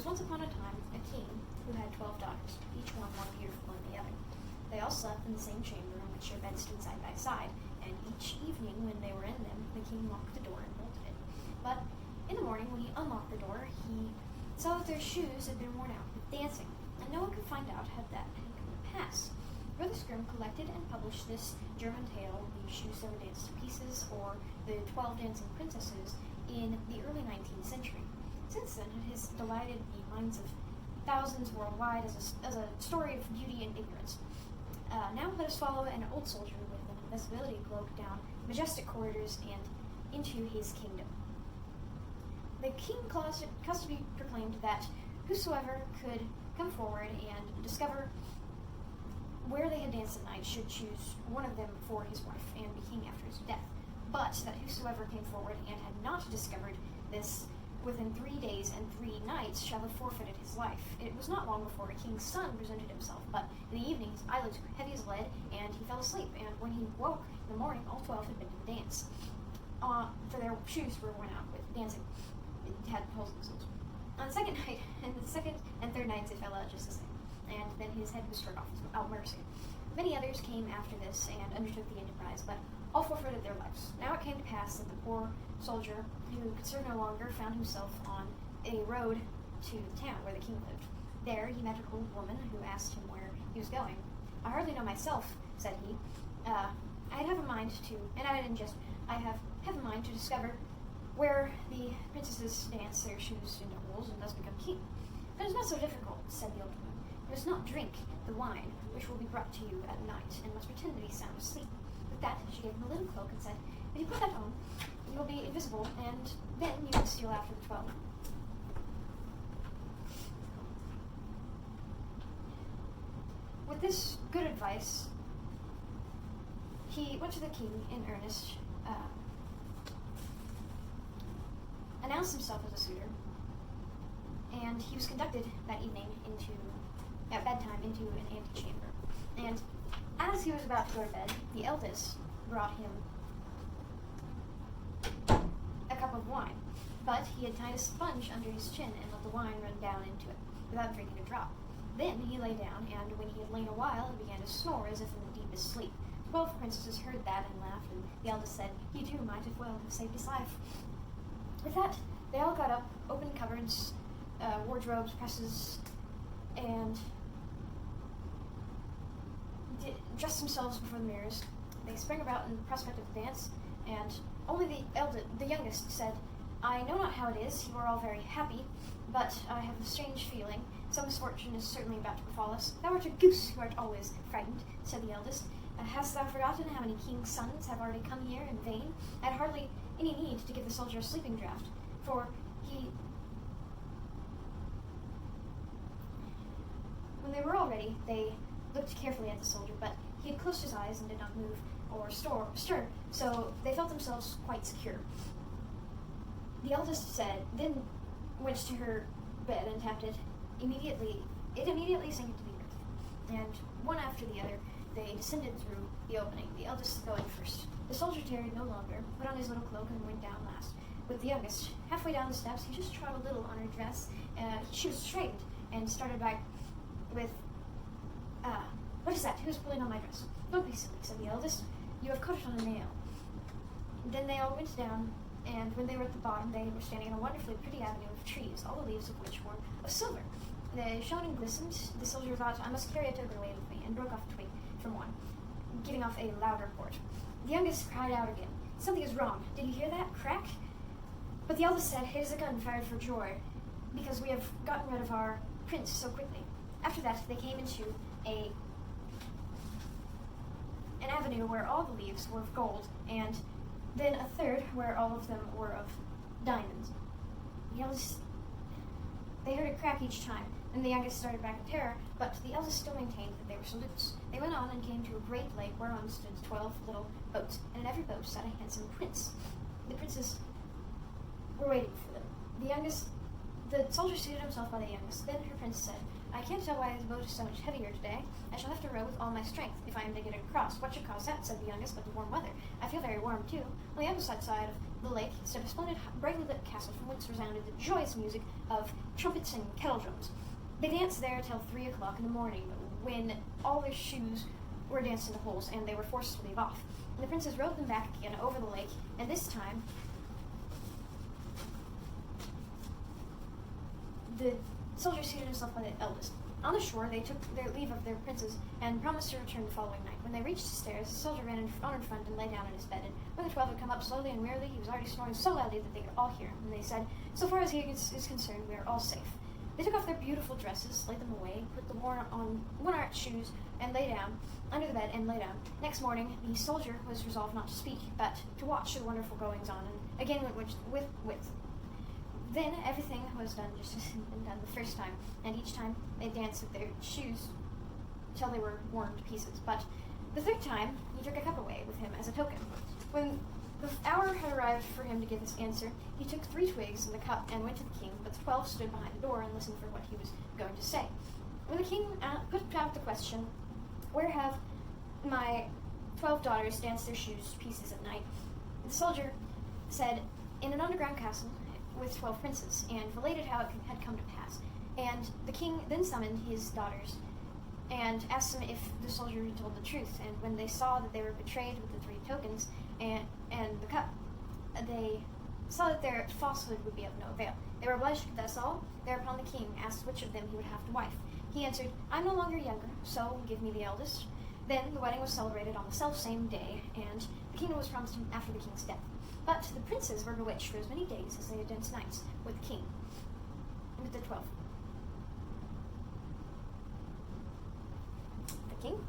once upon a time a king who had 12 daughters, each one more beautiful than the other. They all slept in the same chamber in which their beds stood side by side, and each evening when they were in them, the king locked the door and bolted it. But in the morning, when he unlocked the door, he saw that their shoes had been worn out with dancing, and no one could find out how that had come to pass. Brother Scrim collected and published this German tale, The Shoes That Were Danced to Pieces, or The 12 Dancing Princesses, in the early 19th century. Since then, it has delighted the minds of thousands worldwide as a story of beauty and ignorance. Now let us follow an old soldier with an invisibility cloak down majestic corridors and into his kingdom. The king caused to be proclaimed that whosoever could come forward and discover where they had danced at night should choose one of them for his wife and be king after his death, but that whosoever came forward and had not discovered this within 3 days and 3 nights shall have forfeited his life. It was not long before a king's son presented himself, but in the evening his eyelids grew heavy as lead, and he fell asleep, and when he woke in the morning, all 12 had been to the dance. For their shoes were worn out with dancing. It had holes in the soles. On the second night, and the second and third nights, it fell out just the same, and then his head was struck off without mercy. Many others came after this and undertook the enterprise, but all forfeited their lives. Now it came to pass that the poor soldier, who could serve no longer, found himself on a road to the town where the king lived. There he met an old woman who asked him where he was going. "I hardly know myself," said he. I have a mind to, and I didn't just, I have a mind to discover where the princesses dance their shoes into holes and thus become king." "That is not so difficult," said the old woman. "You must not drink the wine which will be brought to you at night, and must pretend to be sound asleep." With that, she gave him a little cloak and said, "If you put that on, you will be invisible, and then you can steal after the 12. With this good advice, he went to the king in earnest, announced himself as a suitor, and he was conducted that evening at bedtime into an antechamber. And as he was about to go to bed, the eldest brought him a cup of wine, but he had tied a sponge under his chin and let the wine run down into it without drinking a drop. Then he lay down, and when he had lain a while, he began to snore as if in the deepest sleep. 12 princesses heard that and laughed, and the eldest said, "He too might have well have saved his life." With that, they all got up, opened cupboards, wardrobes, presses, and dressed themselves before the mirrors. They sprang about in the prospect of the dance, and only the youngest said, "I know not how it is, you are all very happy, but I have a strange feeling. Some misfortune is certainly about to befall us." "Thou art a goose, who art always frightened," said the eldest. "Hast thou forgotten how many king's sons have already come here in vain? I had hardly any need to give the soldier a sleeping draught, for he..." When they were all ready, they looked carefully at the soldier, but he had closed his eyes and did not move or stir, so they felt themselves quite secure. The eldest then went to her bed and tapped it. It immediately sank into the earth, and one after the other, they descended through the opening, the eldest going first. The soldier tarried no longer, put on his little cloak, and went down last. With the youngest, halfway down the steps, he just trod a little on her dress. She was straightened and started back with, "What is that? Who is pulling on my dress?" "Don't be silly," said the eldest. "You have caught it on a nail." Then they all went down, and when they were at the bottom, they were standing in a wonderfully pretty avenue of trees, all the leaves of which were of silver. They shone and glistened. The soldier thought, "I must carry a token away with me," and broke off a twig from one, giving off a loud report. The youngest cried out again, "Something is wrong. Did you hear that crack?" But the eldest said, "It is a gun fired for joy, because we have gotten rid of our prince so quickly." After that, they came into an avenue where all the leaves were of gold, and then a third where all of them were of diamonds. They heard a crack each time, and the youngest started back in terror, but the eldest still maintained that they were salutes. They went on and came to a great lake whereon stood 12 little boats, and in every boat sat a handsome prince. The princes were waiting for them. The soldier seated himself by the youngest. Then her prince said, "I can't tell why the boat is so much heavier today. I shall have to row with all my strength if I am to get it across." "What should cause that?" said the youngest, "but the warm weather. I feel very warm too. On the opposite side of the lake stood a splendid, brightly lit castle from whence resounded the joyous music of trumpets and kettle drums. They danced there till 3 o'clock in the morning, when all their shoes were danced into holes, and they were forced to leave off. And the princes rowed them back again over the lake, and this time the soldier seated himself by the eldest. On the shore, they took their leave of their princes and promised to return the following night. When they reached the stairs, the soldier ran on in front and lay down in his bed. And when the 12 had come up slowly and wearily, he was already snoring so loudly that they could all hear him. And they said, "So far as he is concerned, we are all safe." They took off their beautiful dresses, laid them away, put the worn-out shoes, and lay down under the bed and lay down. Next morning, the soldier was resolved not to speak, but to watch the wonderful goings-on, and again went with. Then everything was done just as had been done the first time, and each time they danced with their shoes till they were worn to pieces. But the third time, he took a cup away with him as a token. When the hour had arrived for him to give his answer, he took 3 twigs and the cup and went to the king, but the 12 stood behind the door and listened for what he was going to say. When the king put out the question, "Where have my 12 daughters danced their shoes to pieces at night?" the soldier said, "In an underground castle with 12 princes," and related how it had come to pass. And the king then summoned his daughters and asked them if the soldier had told the truth. And when they saw that they were betrayed with the 3 tokens and the cup, they saw that their falsehood would be of no avail. They were obliged to confess all. Thereupon the king asked which of them he would have to wife. He answered, "I'm no longer younger, so give me the eldest." Then the wedding was celebrated on the self-same day, and the kingdom was promised him after the king's death. But the princes were bewitched for as many days as they had danced nights with the king and with the 12. The king